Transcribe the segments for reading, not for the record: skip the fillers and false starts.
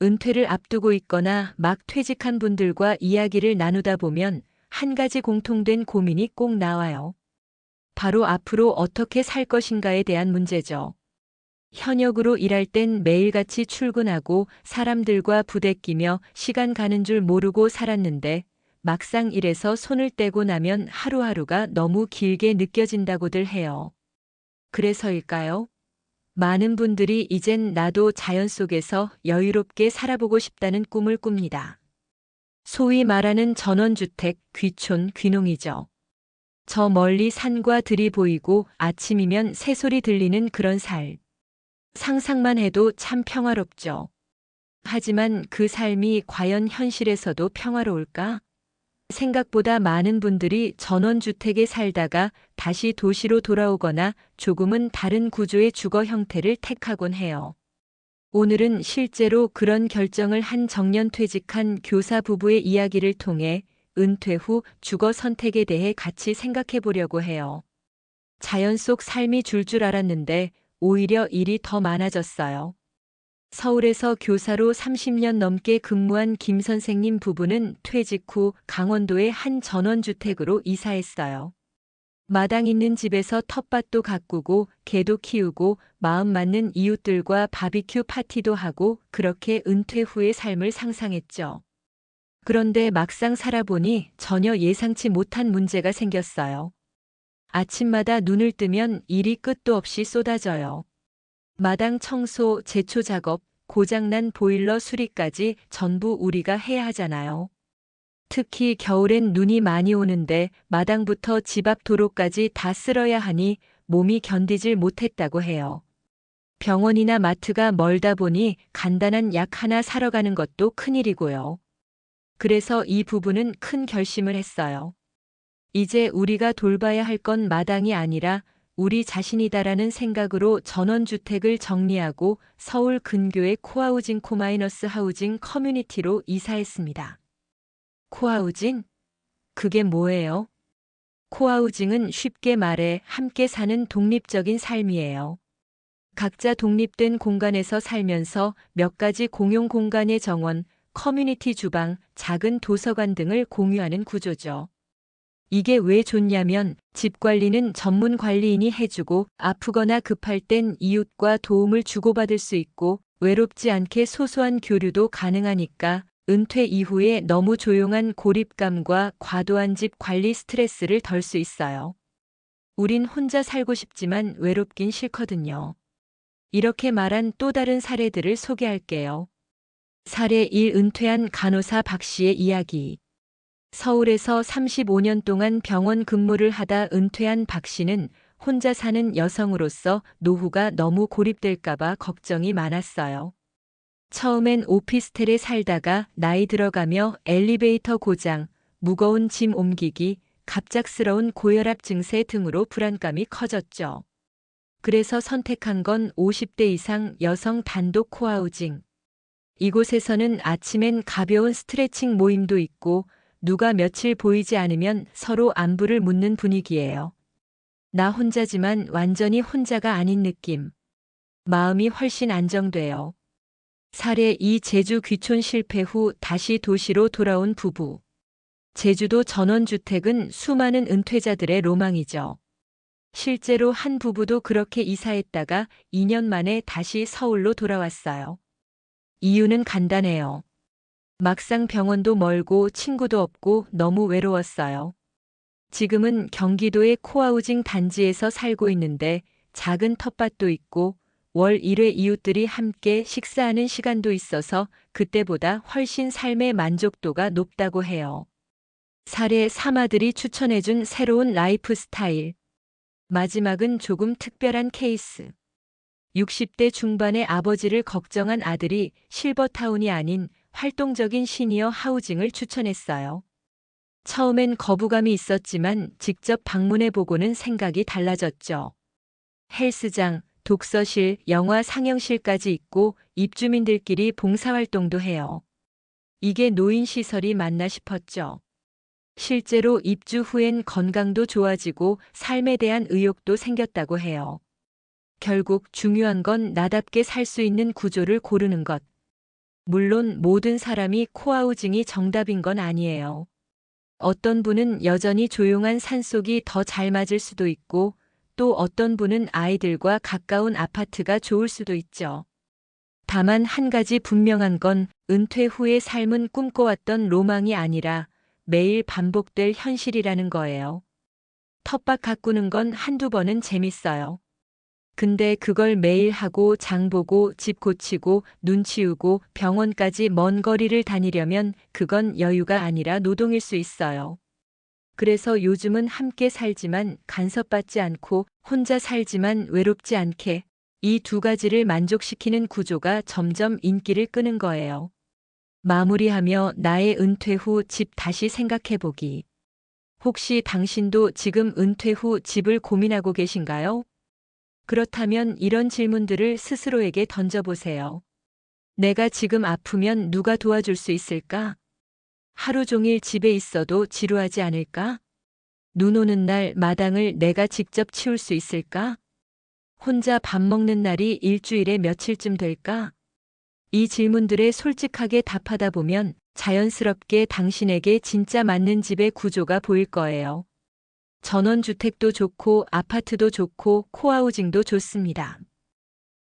은퇴를 앞두고 있거나 막 퇴직한 분들과 이야기를 나누다 보면 한 가지 공통된 고민이 꼭 나와요. 바로 앞으로 어떻게 살 것인가에 대한 문제죠. 현역으로 일할 땐 매일같이 출근하고 사람들과 부대끼며 시간 가는 줄 모르고 살았는데 막상 일에서 손을 떼고 나면 하루하루가 너무 길게 느껴진다고들 해요. 그래서일까요? 많은 분들이 이젠 나도 자연 속에서 여유롭게 살아보고 싶다는 꿈을 꿉니다. 소위 말하는 전원주택, 귀촌, 귀농이죠. 저 멀리 산과 들이 보이고 아침이면 새소리 들리는 그런 삶. 상상만 해도 참 평화롭죠. 하지만 그 삶이 과연 현실에서도 평화로울까? 생각보다 많은 분들이 전원주택에 살다가 다시 도시로 돌아오거나 조금은 다른 구조의 주거 형태를 택하곤 해요. 오늘은 실제로 그런 결정을 한 정년퇴직한 교사 부부의 이야기를 통해 은퇴 후 주거 선택에 대해 같이 생각해 보려고 해요. 자연 속 삶이 줄 알았는데 오히려 일이 더 많아졌어요. 서울에서 교사로 30년 넘게 근무한 김 선생님 부부는 퇴직 후 강원도의 한 전원주택으로 이사했어요. 마당 있는 집에서 텃밭도 가꾸고 개도 키우고 마음 맞는 이웃들과 바비큐 파티도 하고 그렇게 은퇴 후의 삶을 상상했죠. 그런데 막상 살아보니 전혀 예상치 못한 문제가 생겼어요. 아침마다 눈을 뜨면 일이 끝도 없이 쏟아져요. 마당 청소, 제초 작업, 고장난 보일러 수리까지 전부 우리가 해야 하잖아요. 특히 겨울엔 눈이 많이 오는데 마당부터 집 앞 도로까지 다 쓸어야 하니 몸이 견디질 못했다고 해요. 병원이나 마트가 멀다 보니 간단한 약 하나 사러 가는 것도 큰일이고요. 그래서 이 부부는 큰 결심을 했어요. 이제 우리가 돌봐야 할 건 마당이 아니라 우리 자신이다라는 생각으로 전원주택을 정리하고 서울 근교의 코하우징 코마이너스 하우징 커뮤니티로 이사했습니다. 코하우징? 그게 뭐예요? 코하우징은 쉽게 말해 함께 사는 독립적인 삶이에요. 각자 독립된 공간에서 살면서 몇 가지 공용 공간의 정원, 커뮤니티 주방, 작은 도서관 등을 공유하는 구조죠. 이게 왜 좋냐면 집 관리는 전문 관리인이 해주고 아프거나 급할 땐 이웃과 도움을 주고받을 수 있고 외롭지 않게 소소한 교류도 가능하니까 은퇴 이후에 너무 조용한 고립감과 과도한 집 관리 스트레스를 덜 수 있어요. 우린 혼자 살고 싶지만 외롭긴 싫거든요. 이렇게 말한 또 다른 사례들을 소개할게요. 사례 1 은퇴한 간호사 박 씨의 이야기. 서울에서 35년 동안 병원 근무를 하다 은퇴한 박 씨는 혼자 사는 여성으로서 노후가 너무 고립될까봐 걱정이 많았어요. 처음엔 오피스텔에 살다가 나이 들어가며 엘리베이터 고장, 무거운 짐 옮기기, 갑작스러운 고혈압 증세 등으로 불안감이 커졌죠. 그래서 선택한 건 50대 이상 여성 단독 코하우징. 이곳에서는 아침엔 가벼운 스트레칭 모임도 있고 누가 며칠 보이지 않으면 서로 안부를 묻는 분위기예요. 나 혼자지만 완전히 혼자가 아닌 느낌. 마음이 훨씬 안정돼요. 사례 2 제주 귀촌 실패 후 다시 도시로 돌아온 부부. 제주도 전원주택은 수많은 은퇴자들의 로망이죠. 실제로 한 부부도 그렇게 이사했다가 2년 만에 다시 서울로 돌아왔어요. 이유는 간단해요. 막상 병원도 멀고 친구도 없고 너무 외로웠어요. 지금은 경기도의 코하우징 단지에서 살고 있는데 작은 텃밭도 있고 월 1회 이웃들이 함께 식사하는 시간도 있어서 그때보다 훨씬 삶의 만족도가 높다고 해요. 사례 3아들이 추천해준 새로운 라이프 스타일. 마지막은 조금 특별한 케이스. 60대 중반의 아버지를 걱정한 아들이 실버타운이 아닌 활동적인 시니어 하우징을 추천했어요. 처음엔 거부감이 있었지만 직접 방문해보고는 생각이 달라졌죠. 헬스장, 독서실, 영화 상영실까지 있고 입주민들끼리 봉사활동도 해요. 이게 노인시설이 맞나 싶었죠. 실제로 입주 후엔 건강도 좋아지고 삶에 대한 의욕도 생겼다고 해요. 결국 중요한 건 나답게 살 수 있는 구조를 고르는 것. 물론 모든 사람이 코하우징이 정답인 건 아니에요. 어떤 분은 여전히 조용한 산속이 더 잘 맞을 수도 있고, 또 어떤 분은 아이들과 가까운 아파트가 좋을 수도 있죠. 다만 한 가지 분명한 건 은퇴 후의 삶은 꿈꿔왔던 로망이 아니라 매일 반복될 현실이라는 거예요. 텃밭 가꾸는 건 한두 번은 재밌어요. 근데 그걸 매일 하고 장 보고 집 고치고 눈 치우고 병원까지 먼 거리를 다니려면 그건 여유가 아니라 노동일 수 있어요. 그래서 요즘은 함께 살지만 간섭받지 않고 혼자 살지만 외롭지 않게 이 두 가지를 만족시키는 구조가 점점 인기를 끄는 거예요. 마무리하며 나의 은퇴 후 집 다시 생각해보기. 혹시 당신도 지금 은퇴 후 집을 고민하고 계신가요? 그렇다면 이런 질문들을 스스로에게 던져보세요. 내가 지금 아프면 누가 도와줄 수 있을까? 하루 종일 집에 있어도 지루하지 않을까? 눈 오는 날 마당을 내가 직접 치울 수 있을까? 혼자 밥 먹는 날이 일주일에 며칠쯤 될까? 이 질문들에 솔직하게 답하다 보면 자연스럽게 당신에게 진짜 맞는 집의 구조가 보일 거예요. 전원주택도 좋고 아파트도 좋고 코하우징도 좋습니다.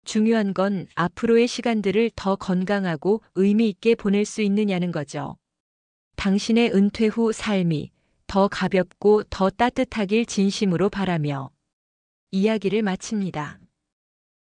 중요한 건 앞으로의 시간들을 더 건강하고 의미 있게 보낼 수 있느냐는 거죠. 당신의 은퇴 후 삶이 더 가볍고 더 따뜻하길 진심으로 바라며 이야기를 마칩니다.